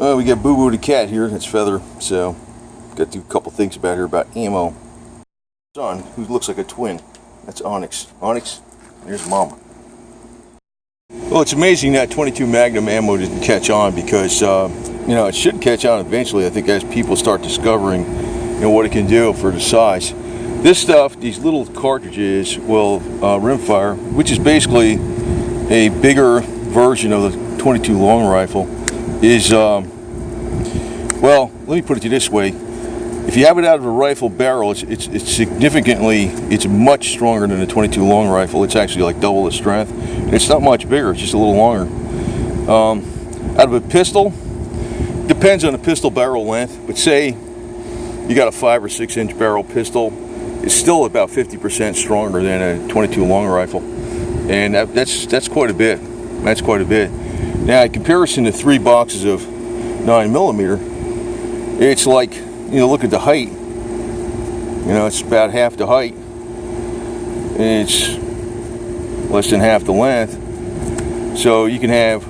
We got Boo Boo the cat here. That's Feather. So, got to do a couple things about her about ammo. Son, who looks like a twin. That's Onyx. Onyx, here's Mama. Well, it's amazing that 22 Magnum ammo didn't catch on because, it should catch on eventually. I think as people start discovering, what it can do for the size. This stuff, these little cartridges, will rimfire, which is basically a bigger version of the 22 long rifle. Is well, let me put it to you this way: if you have it out of a rifle barrel, it's much stronger than the 22 long rifle. It's actually like double the strength. It's not much bigger; it's just a little longer. Out of a pistol, depends on the pistol barrel length, but say you got a 5 or 6 inch barrel pistol, it's still about 50% stronger than a 22 long rifle, and that's quite a bit. That's quite a bit. Now, in comparison to 3 boxes of 9mm, it's like, look at the height. It's about half the height, and it's less than half the length. So you can have,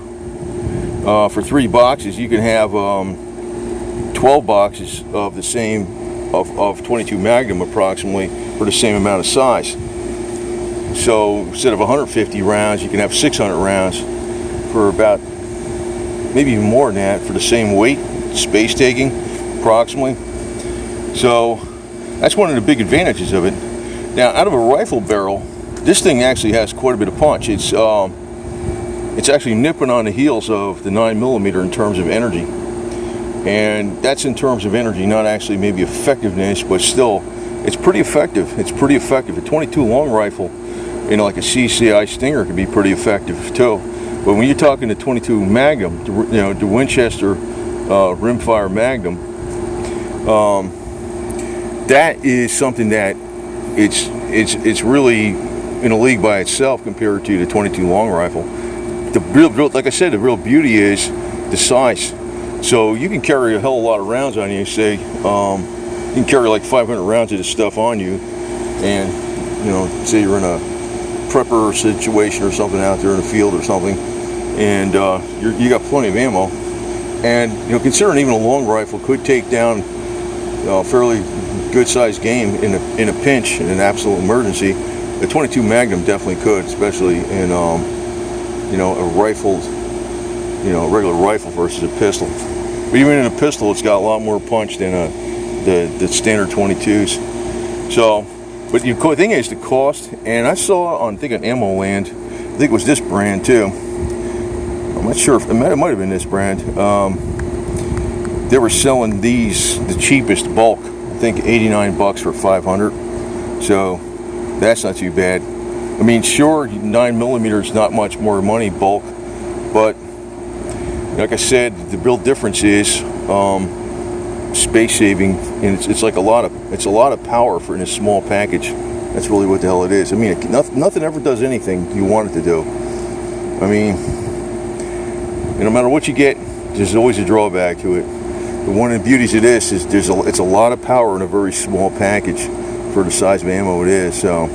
for 3 boxes, you can have 12 boxes of the same, of 22 Magnum approximately, for the same amount of size. So instead of 150 rounds, you can have 600 rounds for about, maybe even more than that, for the same weight, space taking, approximately. So that's one of the big advantages of it. Now, out of a rifle barrel, this thing actually has quite a bit of punch. It's actually nipping on the heels of the 9mm in terms of energy, and that's in terms of energy, not actually maybe effectiveness, but still, it's pretty effective. It's pretty effective. A 22 long rifle, like a CCI Stinger, could be pretty effective too. But when you're talking to 22 Magnum, the Winchester rimfire Magnum, that is something that it's really in a league by itself compared to the 22 long rifle. Like I said, the real beauty is the size. So you can carry a hell of a lot of rounds on you. Say you can carry like 500 rounds of this stuff on you, and say you're in a prepper situation or something out there in the field or something, and you got plenty of ammo. And considering even a long rifle could take down a fairly good sized game in a pinch, in an absolute emergency, the 22 Magnum definitely could, especially in a rifled, a regular rifle versus a pistol. But even in a pistol, it's got a lot more punch than the standard 22s. So, but the cool thing is the cost, and I saw on, I think, on Ammo Land, I think it was this brand too. I'm not sure if it might have been this brand. They were selling these the cheapest bulk. I think $89 for 500. So that's not too bad. I mean, sure, 9mm is not much more money bulk, but like I said, the real difference is space saving, and it's like a lot of power for in a small package. That's really what the hell it is. I mean, nothing ever does anything you want it to do. I mean, no matter what you get, there's always a drawback to it. But one of the beauties of this is it's a lot of power in a very small package for the size of ammo it is. So,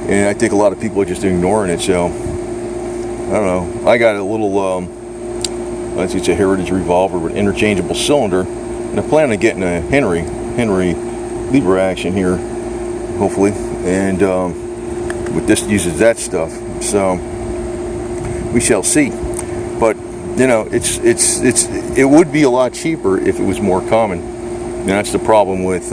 and I think a lot of people are just ignoring it. So, I don't know. I got a little, it's a Heritage revolver with interchangeable cylinder, and I plan on getting a Henry lever action here, hopefully, and with this uses that stuff. So we shall see. But it would be a lot cheaper if it was more common. And that's the problem with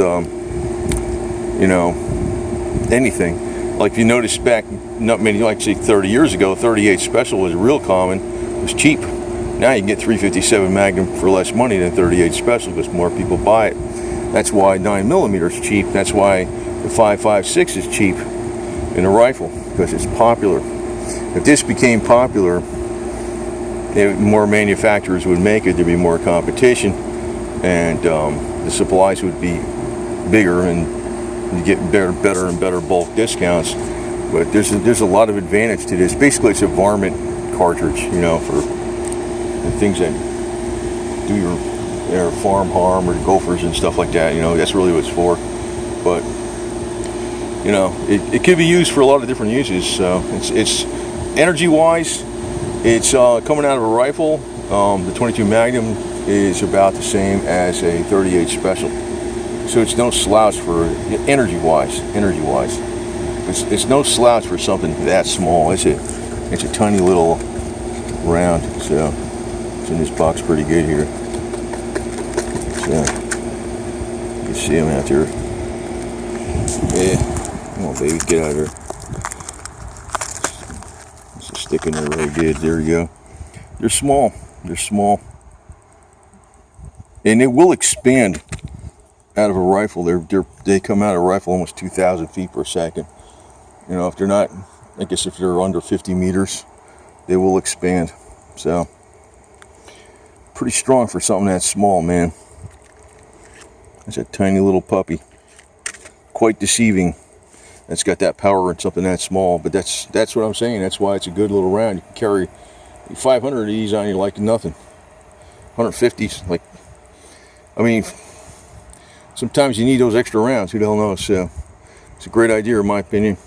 anything. Like if you notice back, not many, like say 30 years ago, 38 Special was real common. It was cheap. Now you can get 357 Magnum for less money than 38 Special because more people buy it. That's why 9mm is cheap. That's why the 5.56 is cheap in a rifle, because it's popular. If this became popular, more manufacturers would make it. There'd be more competition, and the supplies would be bigger, and you get better and better bulk discounts. But there's a lot of advantage to this. Basically, it's a varmint cartridge, for the things that do your farm harm, or gophers and stuff like that. That's really what it's for. But it could be used for a lot of different uses. So it's energy-wise, It's coming out of a rifle. The 22 Magnum is about the same as a 38 Special. So it's no slouch for energy-wise. It's no slouch for something that small. It's a tiny little round. So it's in this box pretty good here. So you can see them out there. Yeah, come on, baby, get out of there. It's sticking there really good. There you go. They're small. They're small, and they will expand out of a rifle. They come out of a rifle almost 2,000 feet per second. You know, if they're not, I guess if they're under 50 meters, they will expand. So pretty strong for something that small, man. That's a tiny little puppy. Quite deceiving. That's got that power in something that small, but that's what I'm saying. That's why it's a good little round. You can carry 500 of these on you like nothing. 150s, like, I mean, sometimes you need those extra rounds. Who the hell knows? So it's a great idea, in my opinion.